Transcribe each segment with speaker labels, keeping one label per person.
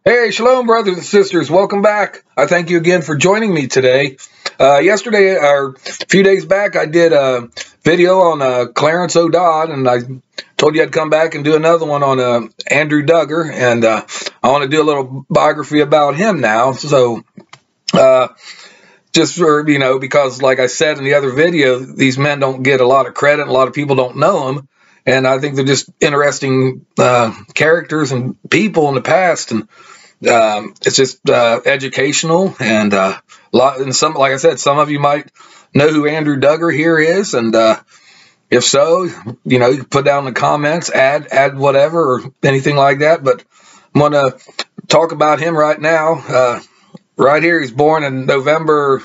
Speaker 1: Hey, shalom, brothers and sisters. Welcome back. I thank you again for joining me today. Yesterday, or a few days back, I did a video on Clarence O'Dodd, and I told you I'd come back and do another one on Andrew Duggar, and I want to do a little biography about him now. So, just for, because like I said in the other video, these men don't get a lot of credit. A lot of people don't know them. And I think they're just interesting characters and people in the past, and it's just educational, and a lot. And some, like I said, some of you might know who Andrew Duggar here is, and if so, you can put down in the comments, add whatever or anything like that. But I'm going to talk about him right now. Right here, he's born in November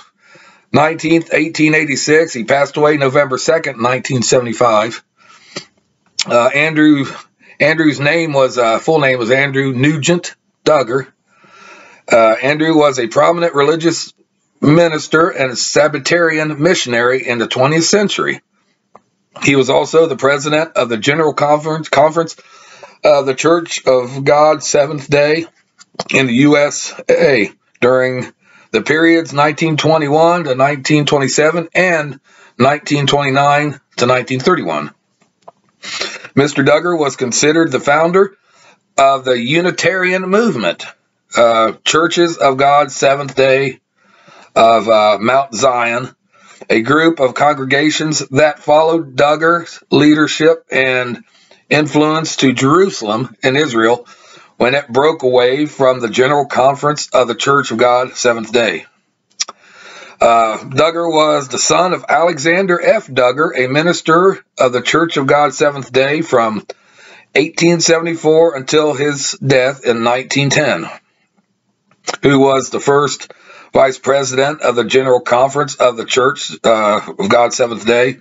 Speaker 1: 19th, 1886. He passed away November 2nd, 1975. Andrew's name was full name was Andrew Nugent Duggar. Andrew was a prominent religious minister and Sabbatarian missionary in the 20th century. He was also the president of the General Conference of the Church of God Seventh-day in the USA during the periods 1921 to 1927 and 1929 to 1931. Mr. Duggar was considered the founder of the Unitarian movement, Churches of God Seventh-day of Mount Zion, a group of congregations that followed Duggar's leadership and influence to Jerusalem in Israel when it broke away from the General Conference of the Church of God Seventh-day. Duggar was the son of Alexander F. Duggar, a minister of the Church of God Seventh-day from 1874 until his death in 1910, who was the first vice president of the General Conference of the Church of God Seventh-day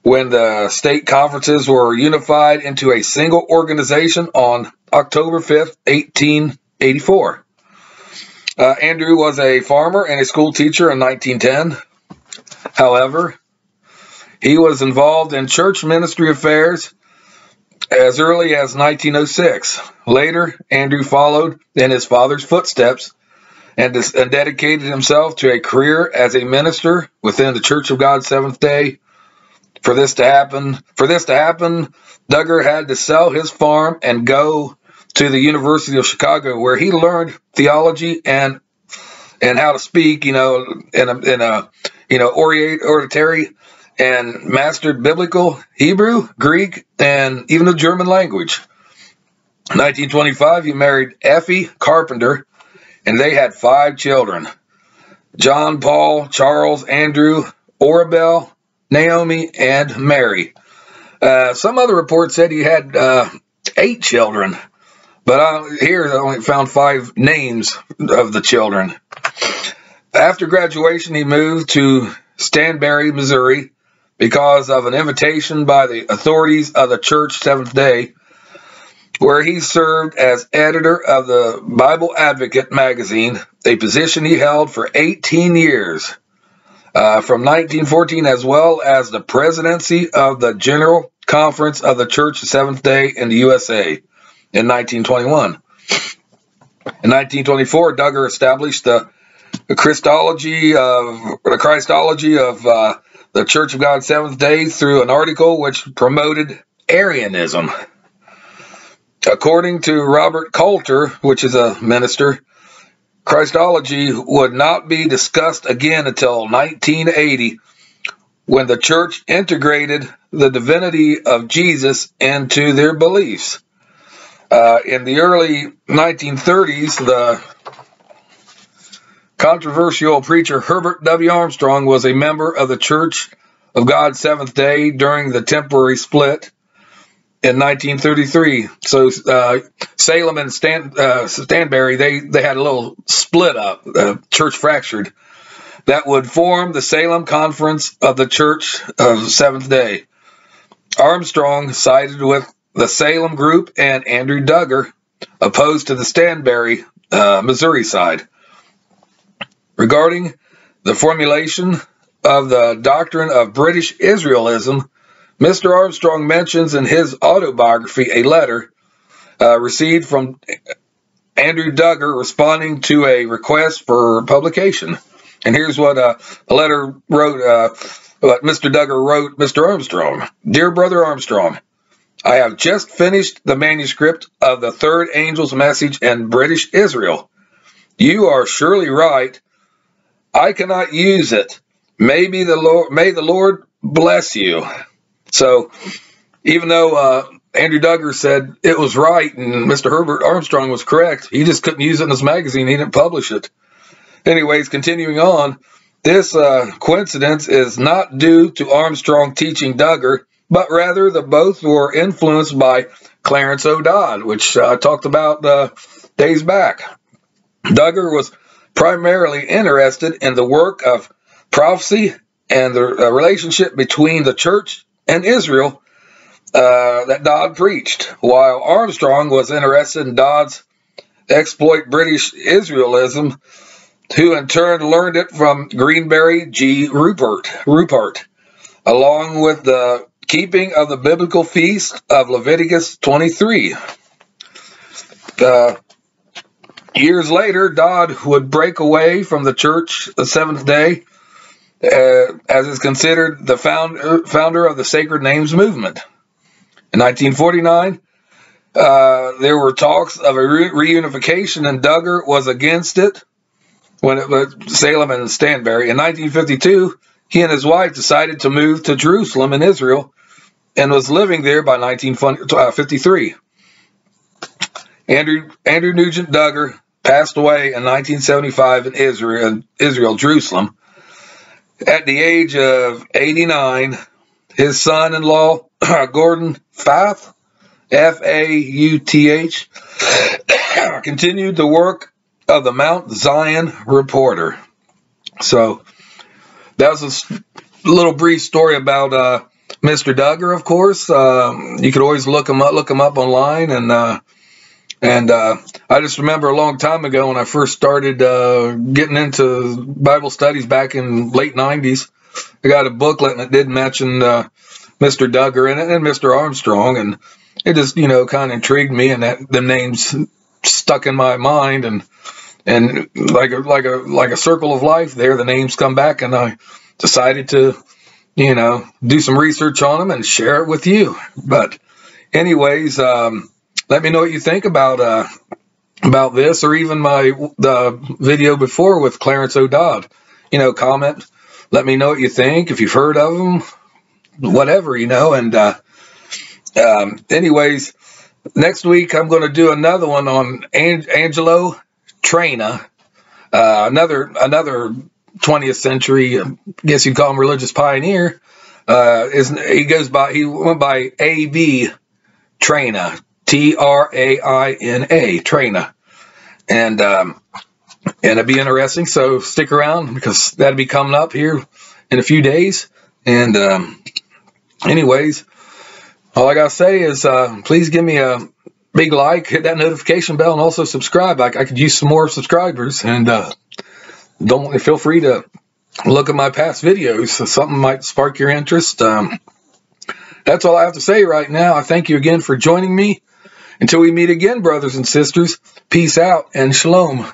Speaker 1: when the state conferences were unified into a single organization on October 5th, 1884. Andrew was a farmer and a school teacher in 1910. However, he was involved in church ministry affairs as early as 1906. Later, Andrew followed in his father's footsteps and dedicated himself to a career as a minister within the Church of God Seventh-day. For this to happen, Duggar had to sell his farm and go to the University of Chicago, where he learned theology and how to speak, in a oratory, and mastered biblical, Hebrew, Greek, and even the German language. In 1925, he married Effie Carpenter, and they had 5 children: John, Paul, Charles, Andrew, Orabelle, Naomi, and Mary. Some other reports said he had 8 children. But here I only found 5 names of the children. After graduation, he moved to Stanberry, Missouri, because of an invitation by the authorities of the Church Seventh-day, where he served as editor of the Bible Advocate magazine, a position he held for 18 years, from 1914, as well as the presidency of the General Conference of the Church Seventh-day in the USA. In 1921. In 1924, Duggar established the Christology of the Church of God Seventh-day through an article which promoted Arianism. According to Robert Coulter, which is a minister, Christology would not be discussed again until 1980, when the church integrated the divinity of Jesus into their beliefs. In the early 1930s, the controversial preacher Herbert W. Armstrong was a member of the Church of God Seventh-day during the temporary split in 1933. So Salem and Stanberry, they had a little split up, church fractured, that would form the Salem Conference of the Church of Seventh-day. Armstrong sided with the Salem group and Andrew Duggar, opposed to the Stanberry, Missouri side. Regarding the formulation of the doctrine of British Israelism, Mr. Armstrong mentions in his autobiography a letter received from Andrew Duggar responding to a request for publication. And here's what a letter wrote, what Mr. Duggar wrote Mr. Armstrong. Dear Brother Armstrong, I have just finished the manuscript of the third angel's message in British Israel. You are surely right. I cannot use it. May the Lord bless you. So, even though Andrew Duggar said it was right and Mr. Herbert Armstrong was correct, he just couldn't use it in his magazine. He didn't publish it. Anyways, continuing on, this coincidence is not due to Armstrong teaching Duggar, but rather the both were influenced by Clarence O'Dodd, which I talked about days back. Duggar was primarily interested in the work of prophecy and the relationship between the church and Israel that Dodd preached, while Armstrong was interested in Dodd's exploit British Israelism, who in turn learned it from Greenberry G. Rupert, along with the keeping of the biblical feast of Leviticus 23. Years later, Dodd would break away from the church the Seventh Day, as is considered the founder of the Sacred Names movement. In 1949, there were talks of a reunification, and Duggar was against it when it was Salem and Stanbury. In 1952, he and his wife decided to move to Jerusalem in Israel and was living there by 1953. Andrew Nugent Duggar passed away in 1975 in Israel, Jerusalem. At the age of 89, his son-in-law, Gordon Fauth, F-A-U-T-H, continued the work of the Mount Zion Reporter. So that was a little brief story about Mr. Duggar. Of course, you could always look him up online, and I just remember a long time ago when I first started getting into Bible studies back in late 90s. I got a booklet and it did mention Mr. Duggar in it and Mr. Armstrong, and it just kind of intrigued me, and the names stuck in my mind, and like a circle of life there, the names come back, and I decided to do some research on them and share it with you. But anyways, let me know what you think about this, or even the video before with Clarence O'Dodd. Comment. Let me know what you think, if you've heard of them, whatever, and anyways, next week I'm going to do another one on Angelo Traina, another 20th century, I guess you'd call him religious pioneer. He went by A.B. Traina, T-R-A-I-N-A, Traina, and it'd be interesting. So stick around, because that'll be coming up here in a few days. And anyways, all I gotta say is please give me a big like, hit that notification bell, and also subscribe. I could use some more subscribers, and feel free to look at my past videos, so something might spark your interest. That's all I have to say right now. I thank you again for joining me. Until we meet again, brothers and sisters, peace out and shalom.